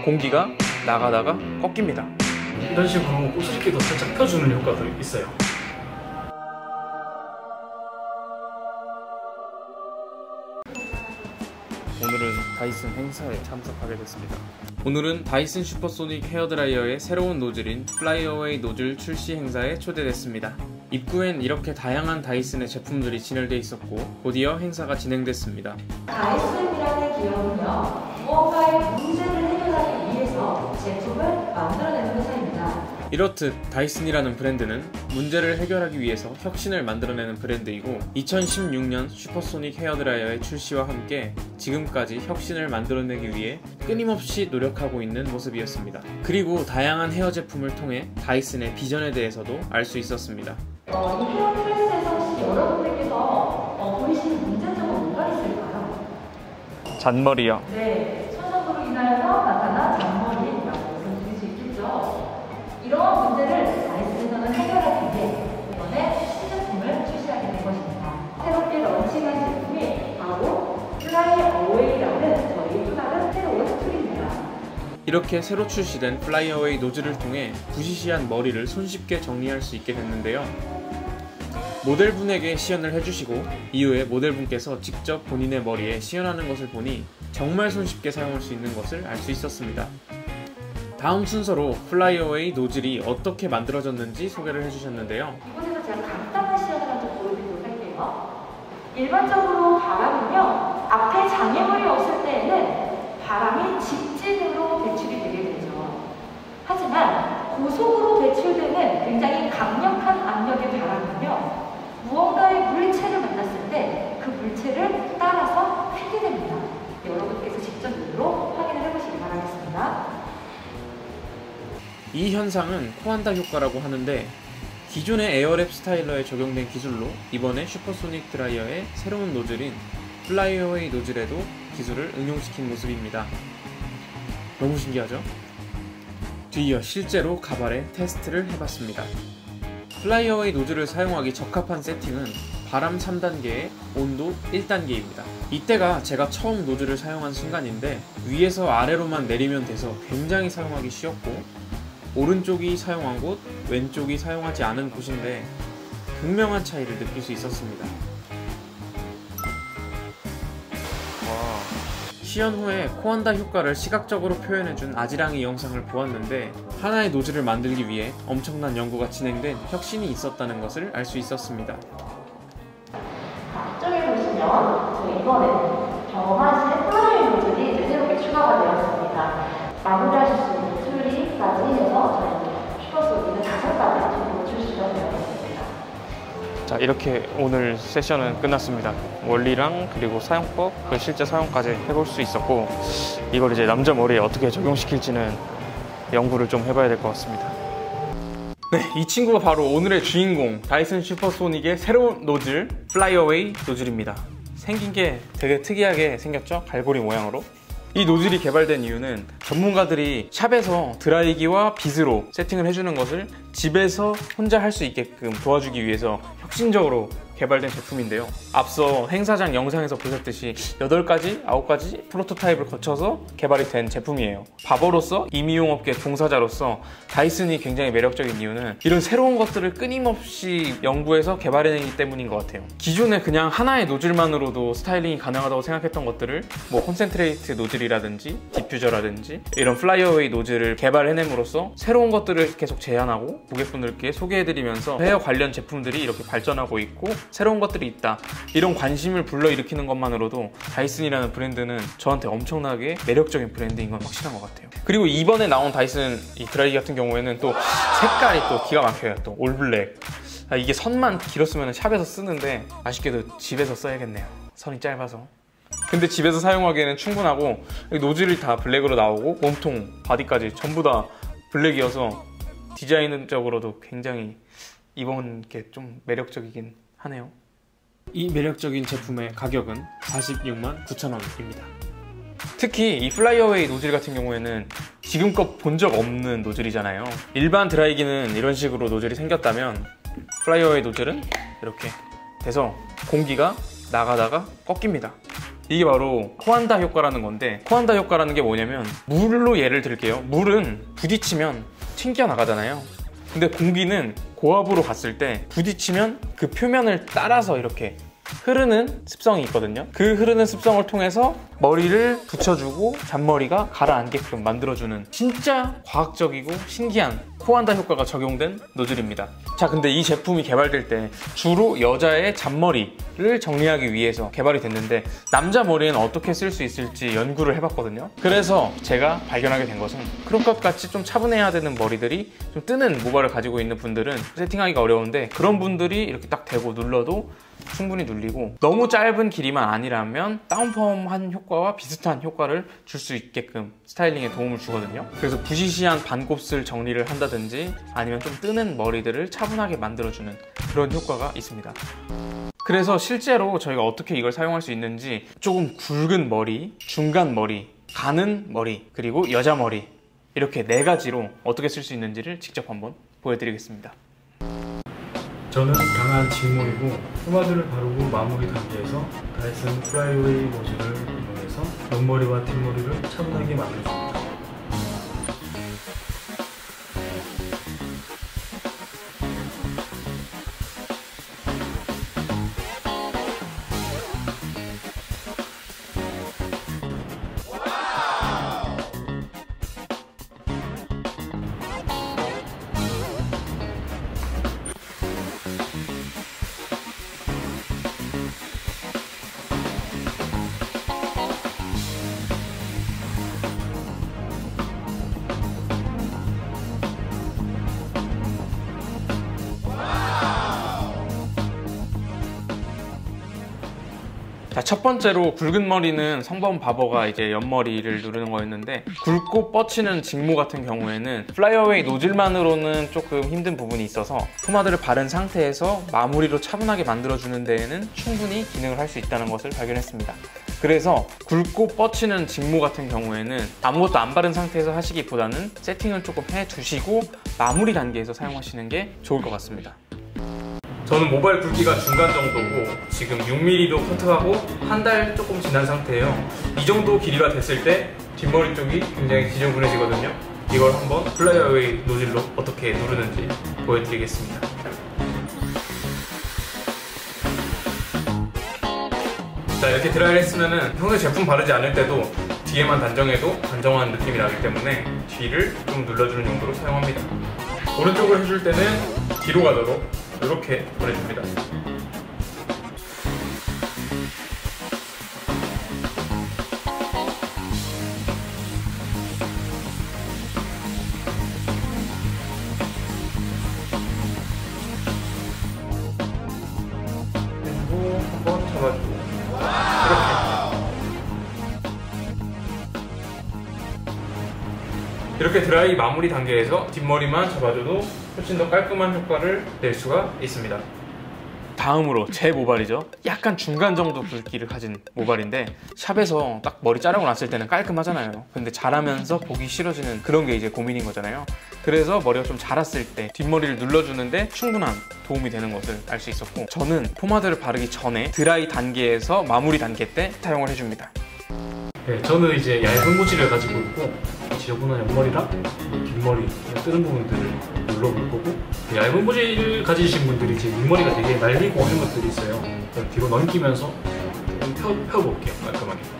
공기가 나가다가 꺾입니다. 이런 식으로 꼬스리기도 살짝 펴주는 효과도 있어요. 오늘은 다이슨 행사에 참석하게 됐습니다. 오늘은 다이슨 슈퍼소닉 헤어드라이어의 새로운 노즐인 플라이어웨이 노즐 출시 행사에 초대됐습니다. 입구엔 이렇게 다양한 다이슨의 제품들이 진열되어 있었고 곧이어 행사가 진행됐습니다. 다이슨이라는 기업은요, 무언가의 문제를 해결하기 위해서 제품을 만들어내는 회사입니다. 이렇듯 다이슨이라는 브랜드는 문제를 해결하기 위해서 혁신을 만들어내는 브랜드이고 2016년 슈퍼소닉 헤어드라이어의 출시와 함께 지금까지 혁신을 만들어내기 위해 끊임없이 노력하고 있는 모습이었습니다. 그리고 다양한 헤어 제품을 통해 다이슨의 비전에 대해서도 알 수 있었습니다. 이 헤어 프레스에서 혹시 여러분들께서 보이시는 문제점은 뭐가 있을까요? 잔머리요. 네, 천성으로 인하여서 나타난 잔머리라고 말씀드릴 수 있겠죠. 이러한 문제를 다이슨에서는 해결하기 위해 이번에 신제품을 출시하게 된 것입니다. 새롭게 런칭한 제품이 바로 플라이어웨이라는 저희 또 다른 새로운 툴입니다. 이렇게 새로 출시된 플라이어웨이 노즐을 통해 부시시한 머리를 손쉽게 정리할 수 있게 됐는데요. 모델분에게 시연을 해주시고 이후에 모델분께서 직접 본인의 머리에 시연하는 것을 보니 정말 손쉽게 사용할 수 있는 것을 알 수 있었습니다. 다음 순서로 플라이어웨이 노즐이 어떻게 만들어졌는지 소개를 해주셨는데요. 이곳에서 제가 간단한 시연을 한번 보여드리도록 할게요. 일반적으로 바람은요, 앞에 장애물이 없을 때에는 바람이 직진으로 배출이 되게 되죠. 하지만 고속으로 배출되는 굉장히 강력한 압력의 바람은요, 무언가의 물체를 만났을 때 그 물체를 따라서 휘게 됩니다. 여러분께서 직접 눈으로 확인을 해보시기 바라겠습니다. 이 현상은 코안다 효과라고 하는데 기존의 에어랩 스타일러에 적용된 기술로 이번에 슈퍼소닉 드라이어의 새로운 노즐인 플라이어웨이 노즐에도 기술을 응용시킨 모습입니다. 너무 신기하죠? 뒤이어 실제로 가발에 테스트를 해봤습니다. 플라이어웨이 노즐을 사용하기 적합한 세팅은 바람 3단계에 온도 1단계입니다. 이때가 제가 처음 노즐을 사용한 순간인데 위에서 아래로만 내리면 돼서 굉장히 사용하기 쉬웠고 오른쪽이 사용한 곳, 왼쪽이 사용하지 않은 곳인데 극명한 차이를 느낄 수 있었습니다. 시연 후에 코안다 효과를 시각적으로 표현해준 아지랑이 영상을 보았는데 하나의 노즐을 만들기 위해 엄청난 연구가 진행된 혁신이 있었다는 것을 알 수 있었습니다. 앞쪽에 보시면 저희 이번에 경험하신 플라이어웨이 노즐이 이제 새롭게 추가가 되었습니다. 마무리하실 수 있는 툴까지 해서 저희 슈퍼소닉은 5가지 제품을 출시가 되었습니다. 자, 이렇게 오늘 세션은 끝났습니다. 원리랑 그리고 사용법, 그 실제 사용까지 해볼 수 있었고 이걸 이제 남자 머리에 어떻게 적용시킬지는 연구를 좀 해봐야 될 것 같습니다. 네, 이 친구가 바로 오늘의 주인공 다이슨 슈퍼소닉의 새로운 노즐 플라이어웨이 노즐입니다. 생긴 게 되게 특이하게 생겼죠? 갈고리 모양으로. 이 노즐이 개발된 이유는 전문가들이 샵에서 드라이기와 빗으로 세팅을 해주는 것을 집에서 혼자 할 수 있게끔 도와주기 위해서 혁신적으로 개발된 제품인데요. 앞서 행사장 영상에서 보셨듯이 8가지, 9가지 프로토타입을 거쳐서 개발이 된 제품이에요. 바보로서 이미용업계 종사자로서 다이슨이 굉장히 매력적인 이유는 이런 새로운 것들을 끊임없이 연구해서 개발해내기 때문인 것 같아요. 기존에 그냥 하나의 노즐만으로도 스타일링이 가능하다고 생각했던 것들을 뭐 콘센트레이트 노즐이라든지 디퓨저라든지 이런 플라이어웨이 노즐을 개발해냄으로써 새로운 것들을 계속 제안하고 고객분들께 소개해드리면서 헤어 관련 제품들이 이렇게 발전하고 있고 새로운 것들이 있다, 이런 관심을 불러일으키는 것만으로도 다이슨이라는 브랜드는 저한테 엄청나게 매력적인 브랜드인 건 확실한 것 같아요. 그리고 이번에 나온 다이슨 이 드라이기 같은 경우에는 또 색깔이 또 기가 막혀요. 또 올블랙. 이게 선만 길었으면 샵에서 쓰는데 아쉽게도 집에서 써야겠네요. 선이 짧아서. 근데 집에서 사용하기에는 충분하고 노즐이 다 블랙으로 나오고 몸통, 바디까지 전부 다 블랙이어서 디자인적으로도 굉장히 이번 게 좀 매력적이긴 하네요. 이 매력적인 제품의 가격은 46만 9,000원입니다. 특히 이 플라이어웨이 노즐 같은 경우에는 지금껏 본 적 없는 노즐이잖아요. 일반 드라이기는 이런 식으로 노즐이 생겼다면 플라이어웨이 노즐은 이렇게 돼서 공기가 나가다가 꺾입니다. 이게 바로 코안다 효과라는 건데, 코안다 효과라는 게 뭐냐면, 물로 예를 들게요. 물은 부딪히면 튕겨나가잖아요. 근데 공기는 고압으로 갔을 때 부딪히면 그 표면을 따라서 이렇게 흐르는 습성이 있거든요. 그 흐르는 습성을 통해서 머리를 붙여주고 잔머리가 가라앉게끔 만들어주는 진짜 과학적이고 신기한 코안다 효과가 적용된 노즐입니다. 자, 근데 이 제품이 개발될 때 주로 여자의 잔머리를 정리하기 위해서 개발이 됐는데, 남자 머리에는 어떻게 쓸 수 있을지 연구를 해봤거든요. 그래서 제가 발견하게 된 것은, 그런 것 같이 좀 차분해야 되는 머리들이 좀 뜨는 모발을 가지고 있는 분들은 세팅하기가 어려운데, 그런 분들이 이렇게 딱 대고 눌러도 충분히 눌리고, 너무 짧은 길이만 아니라면 다운펌한 효과와 비슷한 효과를 줄 수 있게끔 스타일링에 도움을 주거든요. 그래서 부시시한 반곱슬 정리를 한다든지 아니면 좀 뜨는 머리들을 차분하게 만들어주는 그런 효과가 있습니다. 그래서 실제로 저희가 어떻게 이걸 사용할 수 있는지, 조금 굵은 머리, 중간 머리, 가는 머리, 그리고 여자 머리, 이렇게 4가지로 어떻게 쓸 수 있는지를 직접 한번 보여드리겠습니다. 저는 강한 직모이고 포마드를 바르고 마무리 단계에서 다이슨 플라이웨이 노즐을 이용해서 옆머리와 뒷머리를 차분하게 만들어줍니다. 자, 첫 번째로 굵은 머리는 성범 바버가 이제 옆머리를 누르는 거였는데, 굵고 뻗치는 직모 같은 경우에는 플라이어웨이 노즐만으로는 조금 힘든 부분이 있어서 포마드를 바른 상태에서 마무리로 차분하게 만들어주는 데에는 충분히 기능을 할 수 있다는 것을 발견했습니다. 그래서 굵고 뻗치는 직모 같은 경우에는 아무것도 안 바른 상태에서 하시기보다는 세팅을 조금 해두시고 마무리 단계에서 사용하시는 게 좋을 것 같습니다. 저는 모발 굵기가 중간 정도고 지금 6mm도 커트하고 한 달 조금 지난 상태예요. 이 정도 길이가 됐을 때 뒷머리 쪽이 굉장히 지저분해지거든요. 이걸 한번 플라이어웨이 노즐로 어떻게 누르는지 보여드리겠습니다. 자, 이렇게 드라이를 했으면은 평소에 제품 바르지 않을 때도 뒤에만 단정해도 단정한 느낌이 나기 때문에 뒤를 좀 눌러주는 용도로 사용합니다. 오른쪽을 해줄 때는 뒤로 가도록 이렇게 보내줍니다. 그리고 한번 잡아주고 이렇게 드라이 마무리 단계에서 뒷머리만 잡아줘도 훨씬 더 깔끔한 효과를 낼 수가 있습니다. 다음으로 제 모발이죠. 약간 중간 정도 굵기를 가진 모발인데, 샵에서 딱 머리 자르고 났을 때는 깔끔하잖아요. 근데 자라면서 보기 싫어지는 그런 게 이제 고민인 거잖아요. 그래서 머리가 좀 자랐을 때 뒷머리를 눌러주는데 충분한 도움이 되는 것을 알 수 있었고, 저는 포마드를 바르기 전에 드라이 단계에서 마무리 단계 때 사용을 해줍니다. 네, 저는 이제 얇은 모질을 가지고 있고 지저분한 옆머리랑 뒷머리 뜨는 부분들을 눌러볼 거고, 얇은 모질을 가지신 분들이 이제 윗머리가 되게 날리고 하는 것들이 있어요. 뒤로 넘기면서 좀 펴볼게요, 깔끔하게.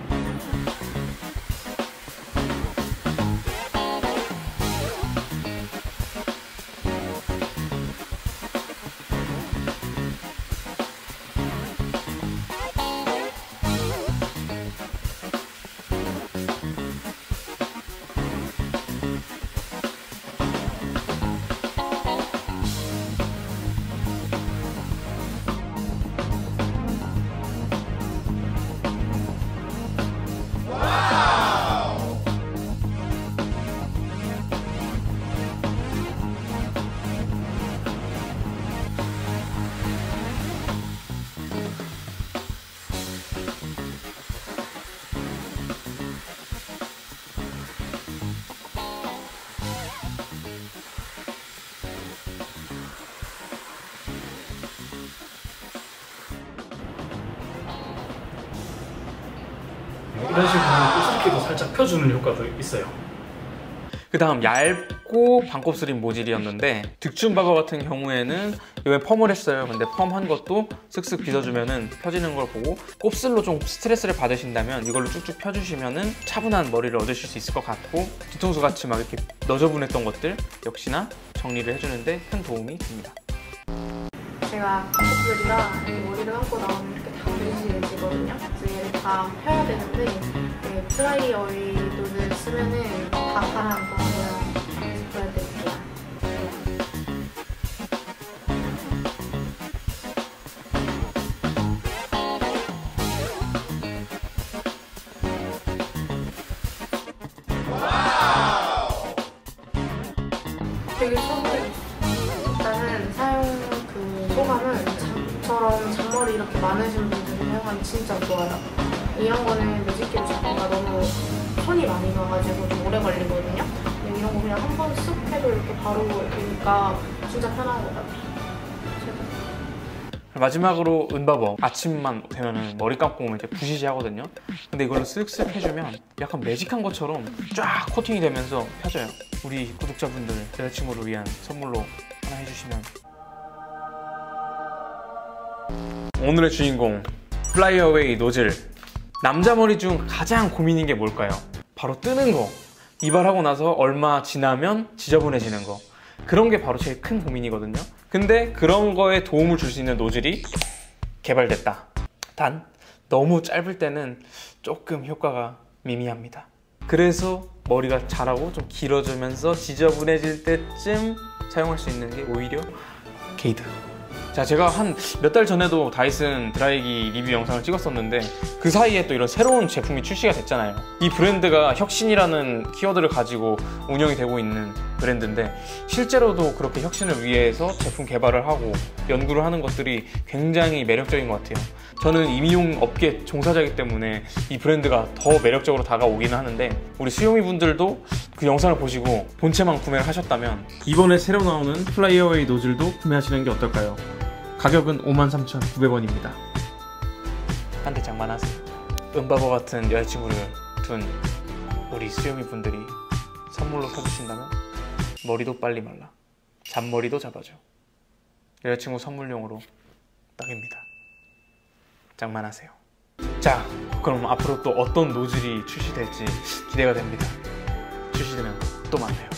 이런 식으로 곱슬기도 살짝 펴주는 효과도 있어요. 그 다음 얇고 반곱슬인 모질이었는데 득춘바거 같은 경우에는 이번에 펌을 했어요. 근데 펌한 것도 쓱쓱 빗어주면은 펴지는 걸 보고 곱슬로 좀 스트레스를 받으신다면 이걸로 쭉쭉 펴주시면은 차분한 머리를 얻으실 수 있을 것 같고 뒤통수 같이 막 이렇게 너저분했던 것들 역시나 정리를 해주는데 큰 도움이 됩니다. 제가 곱슬이라 머리를 감고 나오면 이렇게 다 밀리거든요. 그래서 얘를 다 펴야 되는데 플라이 어웨이 노즐 쓰면은 다 가라앉고 그냥 보여드릴게요. 되게 소금이 일단은 사용 소감은 저처럼 잔머리 이렇게 많으신 분들이 사용하면 진짜 좋아요. 이런 거는 뮤직기로 잡기가 너무 손이 많이 가가지고 좀 오래 걸리거든요. 근데 이런 거 그냥 한 번 쓱 해도 이렇게 바로 되니까 진짜 편한 것 같아요. 마지막으로 은바버 아침만 되면은 머리 감고 오면 이렇게 부시시 하거든요. 근데 이걸로 쓱쓱 해주면 약간 매직한 것처럼 쫙 코팅이 되면서 펴져요. 우리 구독자분들 여자친구를 위한 선물로 하나 해주시면. 오늘의 주인공 플라이 어웨이 노즐. 남자 머리 중 가장 고민인 게 뭘까요? 바로 뜨는 거. 이발하고 나서 얼마 지나면 지저분해지는 거. 그런 게 바로 제일 큰 고민이거든요. 근데 그런 거에 도움을 줄 수 있는 노즐이 개발됐다. 단 너무 짧을 때는 조금 효과가 미미합니다. 그래서 머리가 자라고 좀 길어지면서 지저분해질 때쯤 사용할 수 있는 게 오히려 게이드. 자, 제가 한 몇 달 전에도 다이슨 드라이기 리뷰 영상을 찍었었는데 그 사이에 또 이런 새로운 제품이 출시가 됐잖아요. 이 브랜드가 혁신이라는 키워드를 가지고 운영이 되고 있는 브랜드인데 실제로도 그렇게 혁신을 위해서 제품 개발을 하고 연구를 하는 것들이 굉장히 매력적인 것 같아요. 저는 이미용 업계 종사자이기 때문에 이 브랜드가 더 매력적으로 다가오기는 하는데 우리 수요미 분들도 그 영상을 보시고 본체만 구매를 하셨다면 이번에 새로 나오는 플라이 어웨이 노즐도 구매하시는 게 어떨까요? 가격은 53,900원입니다. 한 대 장만하세요. 은바버 같은 여자친구를 둔 우리 수요미 분들이 선물로 사주신다면 머리도 빨리 말라, 잔머리도 잡아줘. 여자친구 선물용으로 딱입니다. 장만하세요. 자, 그럼 앞으로 또 어떤 노즐이 출시될지 기대가 됩니다. 출시되면 또 만나요.